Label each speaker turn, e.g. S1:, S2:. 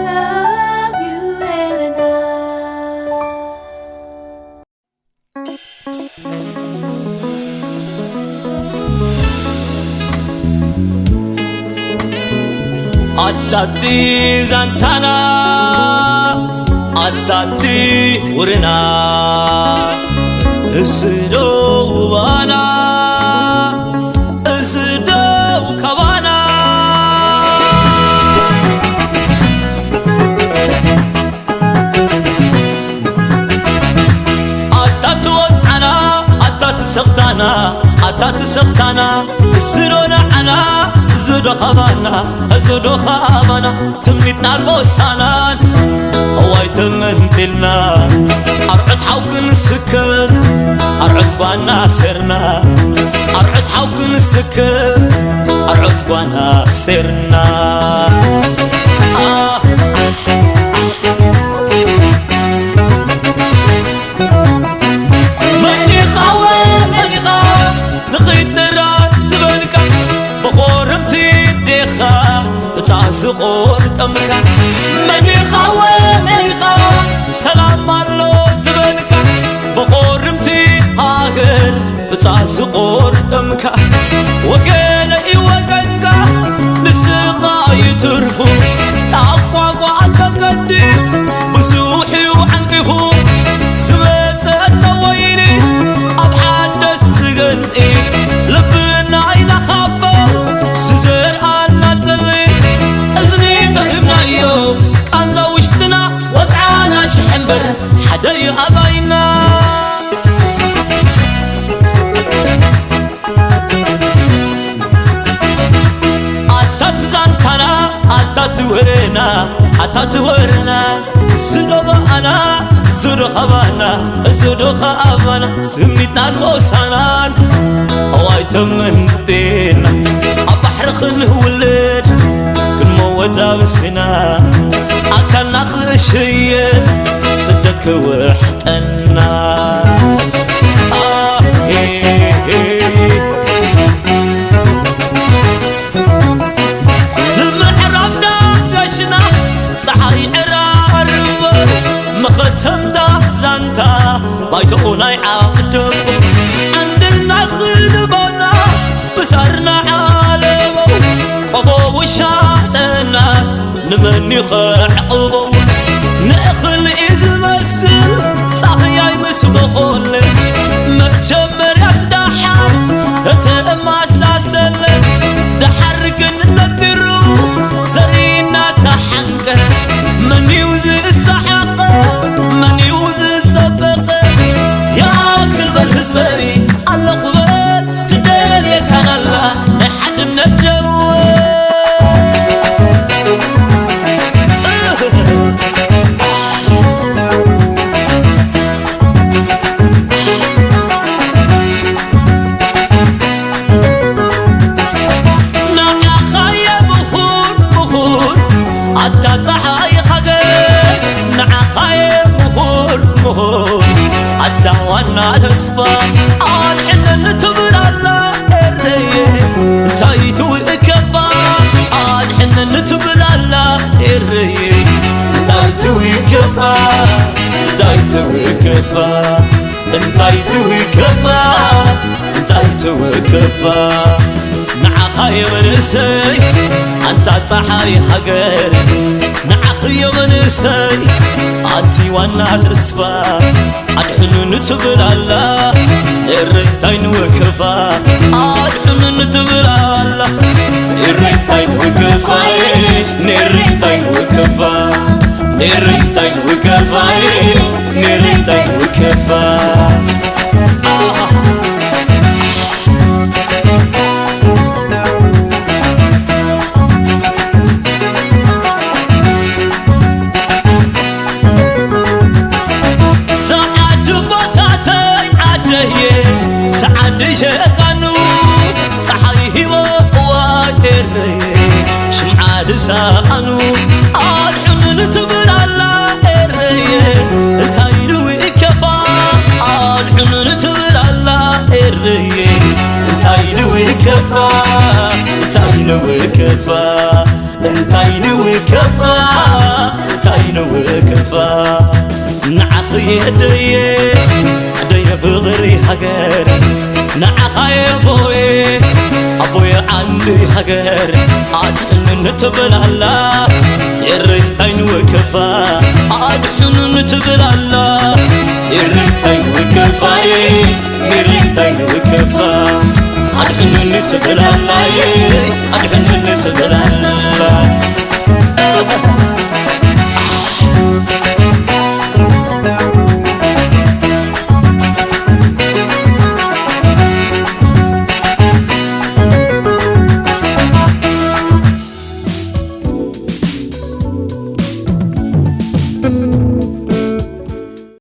S1: love you and
S2: Atati zantana, atati urina, isdo wana, isdo kawana. Atati watana, atati sabtana, atati sabtana, isdo na زدو خابانا تمنيتنا البوسانان هواي تمنتلنا أرعد حوكن السكر أرعد بانا سرنا أرعد حوكن السكر أرعد بانا سرنا ماني خاوة نخيط الرات زبالك بقورمتي ديخا بتعسقور تمكا مني خاوة سلام مالو زبالك بقورمتي هاجر بتعسقور تمكا وقالي وقنقا نسخا يترفو تعقوا عالبقدي بسوحي وعنقفو سمت تسويني أبحاد دستقلقي لبنا عينا خابو سزر عنا زري أزني طهبنا يوم كان زوجتنا وضعانا شحنبر حدا يقباينا أتات زانتنا أتات ورنا سدو أنا سدو خبانا تمنيتنا الموسانان هواي تمنتينا أبحر خنه ولد كن موتا بسنا أكلنا خشية سدتك وحتنا المحرمنا قشنا صحي عرار مختمتا زانتا بايتونا يعقدب عندنا خلبنا بسرنا عالمو قبو وشاط الناس نمني خعقبو نأخل إزمسل صاحياي مسبخول مجمر يسدحر هتأما ساسل دحرقن ندرو سرينا تحنك من يوزي السحق من يوزي السبق يا قلب الحزبي الله قبل تدالي كان الله حد من الجو نعم يا خاي بخور عتا صحاي خقر نعم خاي بخور عتا وانا تسفى حنا نتبر الله الريه انتايتو اكفى حنا نتبر الله الريه انتايتو اكفى انتايتو اكفى انتايتو اكفى انتايتو اكفى نعخاي منسي انت صحاي حقر نعخي منسي عتي وانا تسفى أدحن نتبر الله الريتين وكفى أدحن نتبر الله الريتين وكفى الريتين وكفى الريتين وكفى الريتين وكفى سعد شقانو صحيه وقوادر شمعاد ساقانو الحن نتبر الله الريه تايلو كفا الحن نتبر الله الريه تايلو كفا تايلو كفا تايلو كفا يدي بغري هجر نعخاي أبوي عندي هجر عدحن نتبل الله يريتين وكفا عدحن نتبل الله يريتين وكفا يريتين وكفا عدحن نتبل الله عدحن نتبل الله